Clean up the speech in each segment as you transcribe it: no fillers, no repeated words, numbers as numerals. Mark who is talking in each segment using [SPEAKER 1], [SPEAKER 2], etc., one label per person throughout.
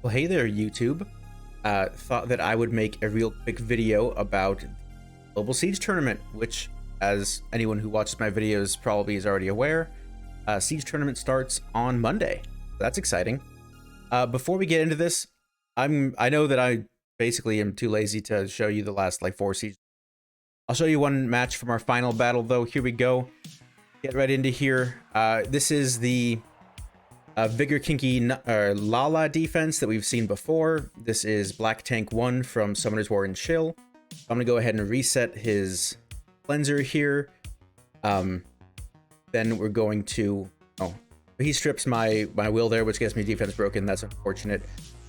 [SPEAKER 1] Well, hey there, YouTube. Thought that I would make a real quick video about the Global Siege Tournament, which, as anyone who watches my videos probably is already aware, Siege Tournament starts on Monday. That's exciting. Before we get into this, I know that I basically am too lazy to show you the last like 4 Siege. I'll show you one match from our final battle, though. Here we go. Get right into here. This is the Vigor Kinky Lala defense that we've seen before. This is Black Tank 1 from Summoner's War and Chill. I'm gonna go ahead and reset his cleanser here. Then we're going to he strips my will there, which gets me defense broken. That's unfortunate.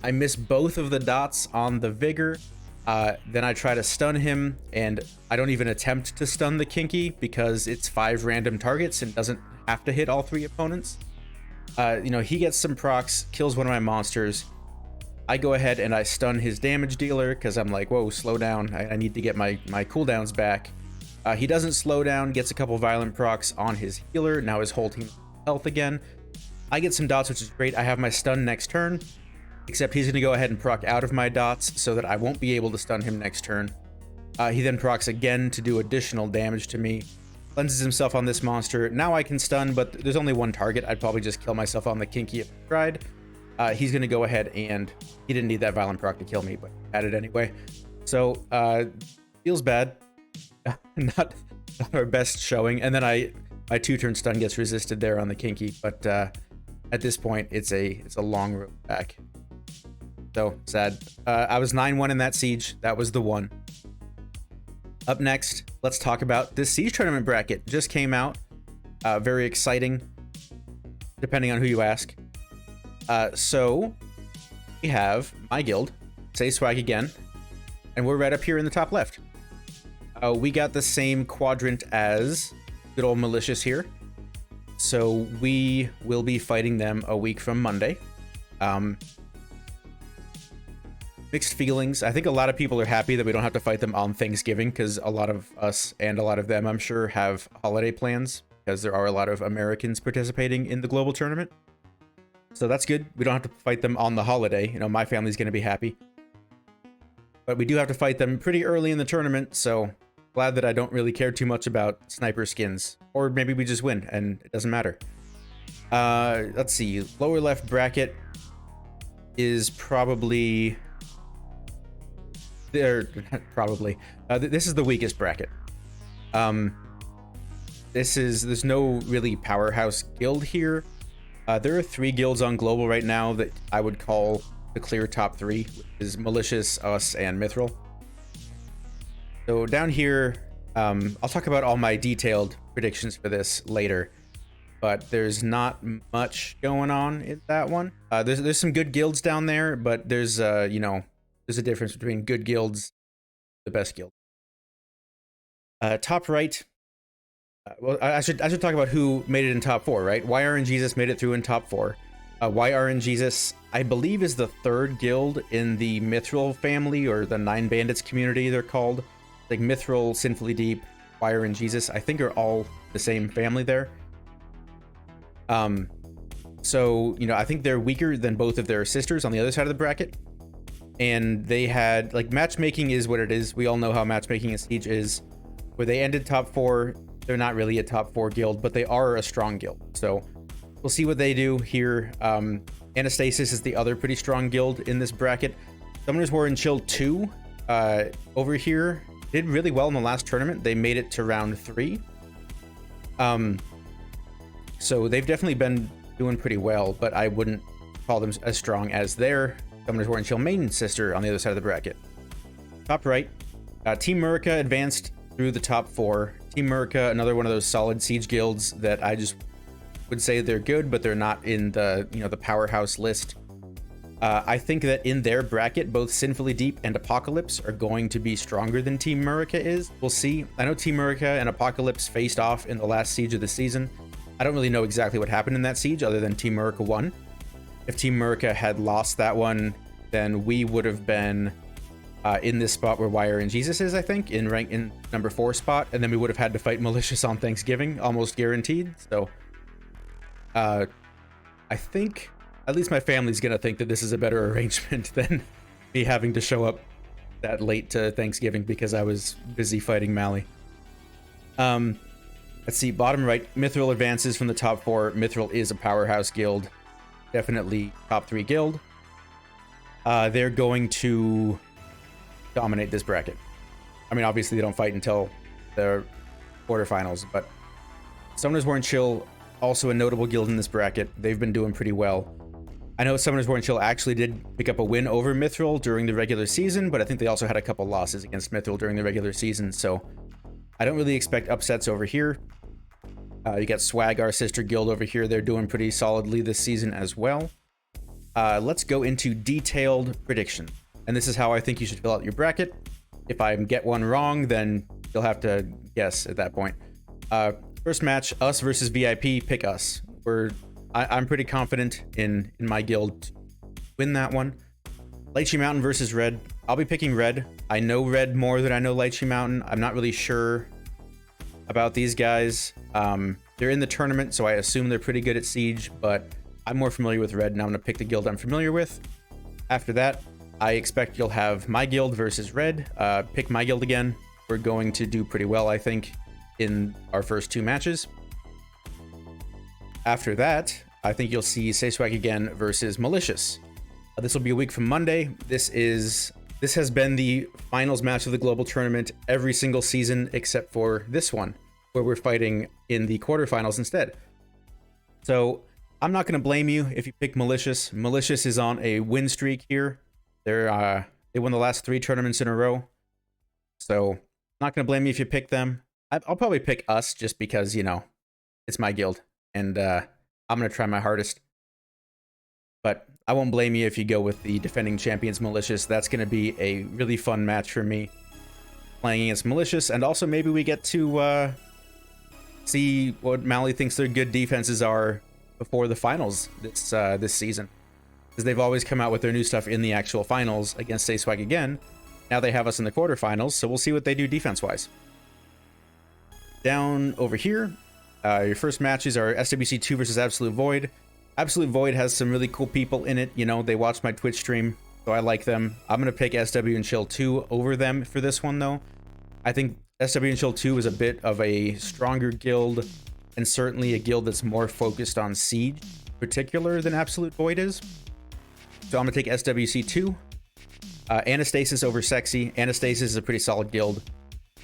[SPEAKER 1] I miss both of the dots on the Vigor. Then I try to stun him, and I don't even attempt to stun the Kinky because it's 5 random targets and doesn't have to hit all 3 opponents. He gets some procs, kills one of my monsters. I go ahead and I stun his damage dealer because I'm like, whoa, slow down. I need to get my cooldowns back. He doesn't slow down, gets a couple violent procs on his healer. Now his whole team health again. I get some dots, which is great. I have my stun next turn, except he's going to go ahead and proc out of my dots so that I won't be able to stun him next turn. He then procs again to do additional damage to me. Cleanses himself on this monster. Now I can stun, but there's only one target. I'd probably just kill myself on the Kinky if I tried. He's going to go ahead and he didn't need that violent proc to kill me, but had it anyway. So, feels bad. Not our best showing. And then my 2-turn stun gets resisted there on the Kinky, but at this point, it's a long road back. So, sad. I was 9-1 in that siege. That was the one. Up next, let's talk about this Siege Tournament bracket. Just came out. Very exciting, depending on who you ask. So, we have my guild, Say Swag again, and we're right up here in the top left. We got the same quadrant as good old Malicious here. So, we will be fighting them a week from Monday. Mixed feelings. I think a lot of people are happy that we don't have to fight them on Thanksgiving because a lot of us and a lot of them, I'm sure, have holiday plans because there are a lot of Americans participating in the global tournament. So that's good. We don't have to fight them on the holiday. You know, my family's going to be happy. But we do have to fight them pretty early in the tournament, so glad that I don't really care too much about sniper skins. Or maybe we just win and it doesn't matter. Let's see. Lower left bracket is probably... this is the weakest bracket. There's no really powerhouse guild here. There are 3 guilds on global right now that I would call the clear top 3, which is Malicious, us, and Mithril. So down here, I'll talk about all my detailed predictions for this later, but there's not much going on in that one. There's some good guilds down there, but there's there's a difference between good guilds, the best guild. Top right. Well, I should talk about who made it in top 4, right? YRNJesus made it through in top 4. YRNJesus, I believe, is the 3rd guild in the Mithril family, or the 9 Bandits community, they're called. Like Mithril, Sinfully Deep, YRNJesus, I think are all the same family there. So, I think they're weaker than both of their sisters on the other side of the bracket. And they had, like, matchmaking is what it is. We all know how matchmaking in Siege is. Where they ended top 4, they're not really a top 4 guild, but they are a strong guild. So we'll see what they do here. Anastasis is the other pretty strong guild in this bracket. Summoners War and Chill 2 over here did really well in the last tournament. They made it to round 3. So they've definitely been doing pretty well, but I wouldn't call them as strong as their Summoners War and Chill main sister on the other side of the bracket. Top right, Team Murica advanced through the top 4. Team Murica, another one of those solid siege guilds that I just would say they're good, but they're not in the the powerhouse list. I think that in their bracket, both Sinfully Deep and Apocalypse are going to be stronger than Team Murica is. We'll see. I know Team Murica and Apocalypse faced off in the last siege of the season. I don't really know exactly what happened in that siege other than Team Murica won. If Team Murica had lost that one, then we would have been in this spot where YRNJesus is, I think, in number 4 spot, and then we would have had to fight Malicious on Thanksgiving, almost guaranteed. So I think at least my family's gonna think that this is a better arrangement than me having to show up that late to Thanksgiving because I was busy fighting Mali. Let's see, bottom right, Mithril advances from the top 4. Mithril is a powerhouse guild. Definitely top 3 guild. They're going to dominate this bracket. I mean, obviously they don't fight until the quarterfinals, but Summoners War and Chill, also a notable guild in this bracket. They've been doing pretty well. I know Summoners War and Chill actually did pick up a win over Mithril during the regular season, but I think they also had a couple losses against Mithril during the regular season, so I don't really expect upsets over here. You got Swag, our sister guild over here. They're doing pretty solidly this season as well. Let's go into detailed prediction. And this is how I think you should fill out your bracket. If I get one wrong, then you'll have to guess at that point. First match, us versus VIP. Pick us. I'm pretty confident in my guild to win that one. Lychee Mountain versus Red. I'll be picking Red. I know Red more than I know Lychee Mountain. I'm not really sure about these guys. They're in the tournament, so I assume they're pretty good at Siege, but I'm more familiar with Red, and I'm going to pick the guild I'm familiar with. After that, I expect you'll have my guild versus Red. Pick my guild again. We're going to do pretty well, I think, in our first 2 matches. After that, I think you'll see Say Swag again versus Malicious. This will be a week from Monday. This has been the finals match of the global tournament every single season except for this one, where we're fighting in the quarterfinals instead. So I'm not going to blame you if you pick Malicious. Malicious is on a win streak here. They won the last 3 tournaments in a row. So I'm not going to blame you if you pick them. I'll probably pick us just because, you know, it's my guild, and I'm going to try my hardest. But I won't blame you if you go with the defending champions Malicious. That's going to be a really fun match for me, playing against Malicious, and also maybe we get to see what Mali thinks their good defenses are before the finals this season, because they've always come out with their new stuff in the actual finals against Say Swag again. Now they have us in the quarterfinals, so we'll see what they do defense-wise. Down over here, your first matches are SWC 2 versus Absolute Void. Absolute Void has some really cool people in it. You know, they watch my Twitch stream, so I like them. I'm going to pick SW and Chill 2 over them for this one, though. I think SW and Chill 2 is a bit of a stronger guild, and certainly a guild that's more focused on Siege in particular than Absolute Void is. So I'm going to take SWC 2. Anastasis over Sexy. Anastasis is a pretty solid guild.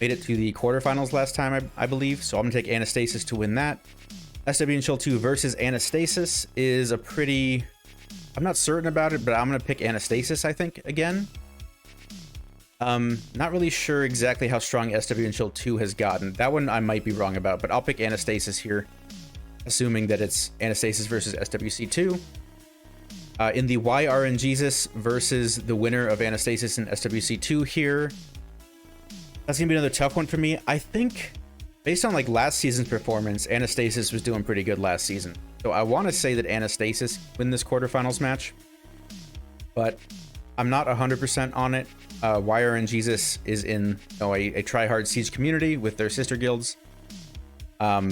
[SPEAKER 1] Made it to the quarterfinals last time, I believe, so I'm going to take Anastasis to win that. SW and Chill 2 versus Anastasis is a pretty... I'm not certain about it, but I'm going to pick Anastasis, I think, again. Not really sure exactly how strong SW and Chill 2 has gotten. That one I might be wrong about, but I'll pick Anastasis here, assuming that it's Anastasis versus SWC 2. In the YRNGesus versus the winner of Anastasis and SWC 2 here. That's going to be another tough one for me. I think, based on like last season's performance, Anastasis was doing pretty good last season. So I want to say that Anastasis win this quarterfinals match, but I'm not 100% on it. YRNGesus is in a try-hard Siege community with their sister guilds. Yeah,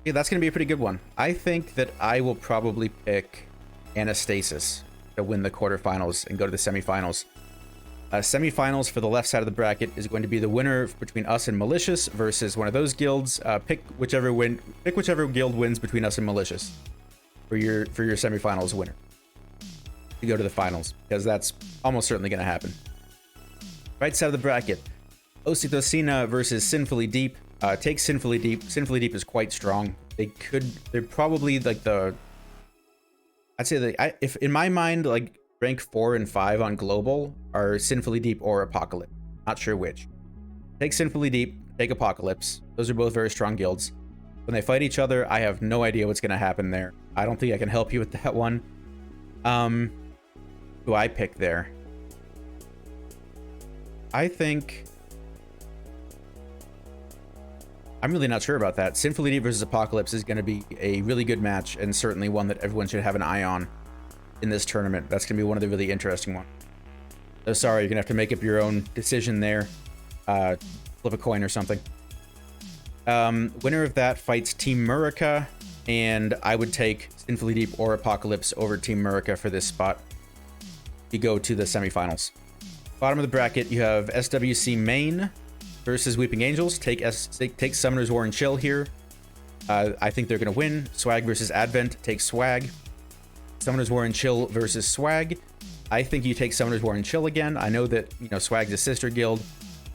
[SPEAKER 1] that's going to be a pretty good one. I think that I will probably pick Anastasis to win the quarterfinals and go to the semifinals. Semifinals for the left side of the bracket is going to be the winner between us and Malicious versus one of those guilds. Pick whichever guild wins between us and Malicious for your semifinals winner to go to the finals, because that's almost certainly going to happen. Right side of the bracket, Ocytocina versus Sinfully Deep. Take Sinfully Deep. Sinfully Deep is quite strong. They're probably like I'd say if in my mind, like, rank 4 and 5 on global are Sinfully Deep or Apocalypse. Not sure which. Take Sinfully Deep, take Apocalypse. Those are both very strong guilds. When they fight each other, I have no idea what's going to happen there. I don't think I can help you with that one. Who I pick there? I think... I'm really not sure about that. Sinfully Deep versus Apocalypse is going to be a really good match, and certainly one that everyone should have an eye on in this tournament. That's going to be one of the really interesting ones. So sorry, you're going to have to make up your own decision there. Flip a coin or something. Winner of that fights Team Murica, and I would take Sinfully Deep or Apocalypse over Team Murica for this spot. You go to the semifinals. Bottom of the bracket, you have SWC Main versus Weeping Angels. Take Summoner's War and Chill here. I think they're going to win. Swag versus Advent. Take Swag. Summoner's War and Chill versus Swag. I think you take Summoner's War and Chill again. I know that, you know, Swag's a sister guild.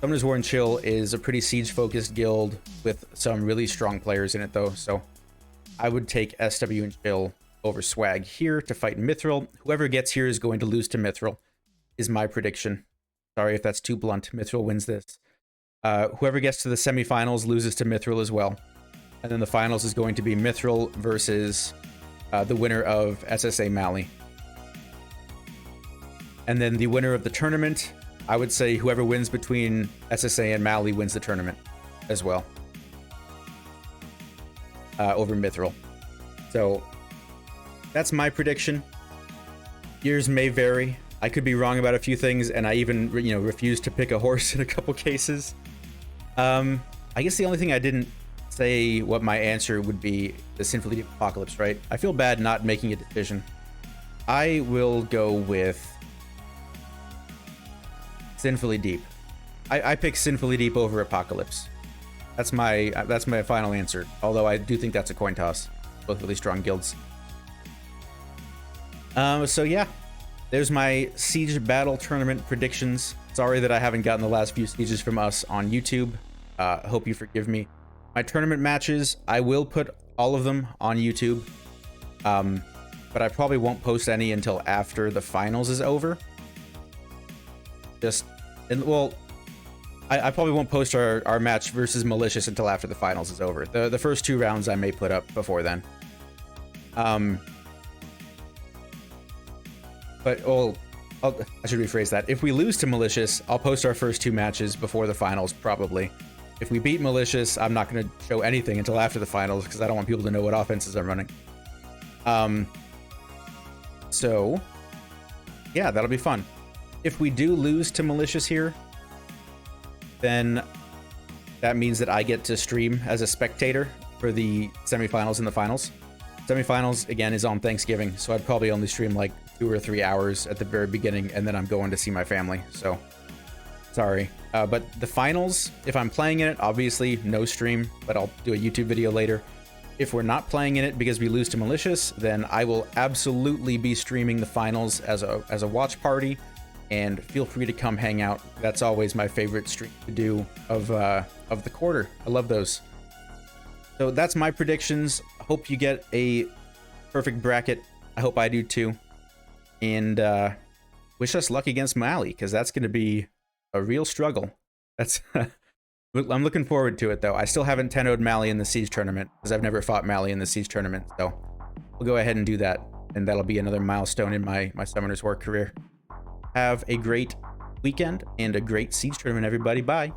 [SPEAKER 1] Summoner's War and Chill is a pretty siege-focused guild with some really strong players in it, though. So I would take SW and Chill over Swag here to fight Mithril. Whoever gets here is going to lose to Mithril, is my prediction. Sorry if that's too blunt. Mithril wins this. Whoever gets to the semifinals loses to Mithril as well. And then the finals is going to be Mithril versus the winner of SSA Mali. And then the winner of the tournament, I would say whoever wins between SSA and Mali wins the tournament as well. Over Mithril. So that's my prediction. Yours may vary. I could be wrong about a few things, and I even, you know, refused to pick a horse in a couple cases. I guess the only thing I didn't say what my answer would be the Sinfully Deep Apocalypse, right? I feel bad not making a decision. I will go with Sinfully Deep. I pick Sinfully Deep over Apocalypse. That's my final answer. Although I do think that's a coin toss. Both really strong guilds. So yeah, there's my Siege Battle Tournament predictions. Sorry that I haven't gotten the last few sieges from us on YouTube. Hope you forgive me. My tournament matches, I will put all of them on YouTube. But I probably won't post any until after the finals is over. I probably won't post our match versus Malicious until after the finals is over. The first two rounds I may put up before then. But I should rephrase that. If we lose to Malicious, I'll post our first two matches before the finals, probably. If we beat Malicious, I'm not going to show anything until after the finals because I don't want people to know what offenses I'm running. So, yeah, that'll be fun. If we do lose to Malicious here, then that means that I get to stream as a spectator for the semifinals and the finals. Semifinals, again, is on Thanksgiving, so I'd probably only stream like 2 or 3 hours at the very beginning, and then I'm going to see my family, so sorry. But the finals, if I'm playing in it, obviously no stream, but I'll do a YouTube video later. If we're not playing in it because we lose to Malicious, then I will absolutely be streaming the finals as a watch party, and feel free to come hang out. That's always my favorite stream to do of the quarter. I love those. So that's my predictions. I hope you get a perfect bracket. I hope I do too. And wish us luck against Mali, because that's going to be a real struggle. That's I'm looking forward to it, though. I still haven't 10-0'd Mali in the Siege tournament, because I've never fought Mali in the Siege tournament. So we'll go ahead and do that, and that'll be another milestone in my Summoner's War career. Have a great weekend and a great Siege tournament, everybody. Bye.